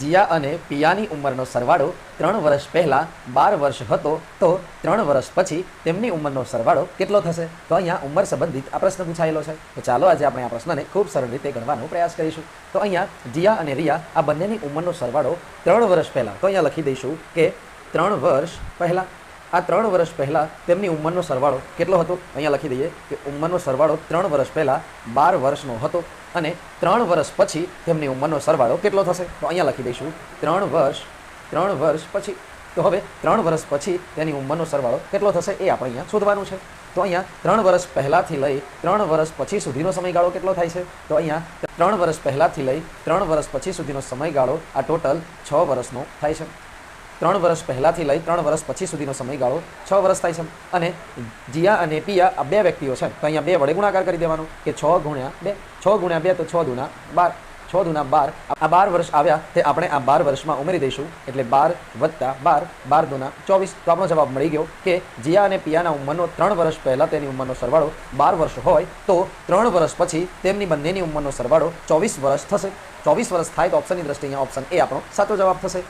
જીયા અને પિયાની ઉંમરનો સરવાળો 3 વર્ષ પહેલાં 12 વર્ષ હતો તો 3 વર્ષ પછી તેમની ઉંમરનો સરવાળો કેટલો થશે? તો અહીંયા ઉંમર સંબંધિત આ પ્રશ્ન પૂછાયેલો છે. તો ચાલો આજે આપણે આ પ્રશ્નને ખૂબ સરળ રીતે ગણવાનો પ્રયાસ કરીશું. તો અહીંયા જીયા અને રિયા આ બંનેની ઉંમરનો સરવાળો 3 વર્ષ પહેલાં, તો અહીંયા લખી દઈશું કે 3 વર્ષ પહેલાં, આ 3 વર્ષ પહેલાં તેમની ઉંમરનો સરવાળો કેટલો હતો? અહીંયા લખી દઈએ કે ઉંમરનો સરવાળો 3 વર્ષ પહેલાં 12 વર્ષનો હતો અને 3 વર્ષ પછી તેમની ઉંમરનો સરવાળો કેટલો થશે? તો અહીંયા લખી દઈશું 3 વર્ષ પછી. તો હવે 3 વર્ષ પછી તેની ઉંમરનો સરવાળો કેટલો થશે એ આપણે અહીંયા શોધવાનું છે. તો અહીંયા 3 વર્ષ પહેલાંથી લઈ 3 વર્ષ પછી સુધીનો સમયગાળો કેટલો થાય છે? તો અહીંયા 3 વર્ષ પહેલાંથી લઈ 3 વર્ષ પછી સુધીનો સમયગાળો આ ટોટલ 6 વર્ષનો થાય છે. 3 વર્ષ પહેલાંથી લઈ 3 વર્ષ પછી સુધીનો સમયગાળો 6 વર્ષ થાય છે. અને જીયા અને પિયા આ બે વ્યક્તિઓ છે, તો અહીંયા 2 વડે ગુણાકાર કરી દેવાનો કે 6 ગુણ્યા 2, 6 ગુણ્યા 2 તો 6 દુના 12, 6 દુના 12. આ 12 વર્ષ આવ્યા તે આપણે આ 12 વર્ષમાં ઉમેરી દઈશું એટલે 12 વત્તા 12, 12 દુના 24. તો આપણો જવાબ મળી ગયો કે જીયા અને પિયાના ઉંમરનો 3 વર્ષ પહેલાં તેની ઉંમરનો સરવાળો 12 વર્ષ હોય તો 3 વર્ષ પછી તેમની બંનેની ઉંમરનો સરવાળો 24 વર્ષ થશે. 24 વર્ષ થાય તો ઓપ્શનની દ્રષ્ટિએ અહીંયા ઓપ્શન એ આપણો સાચો જવાબ થશે.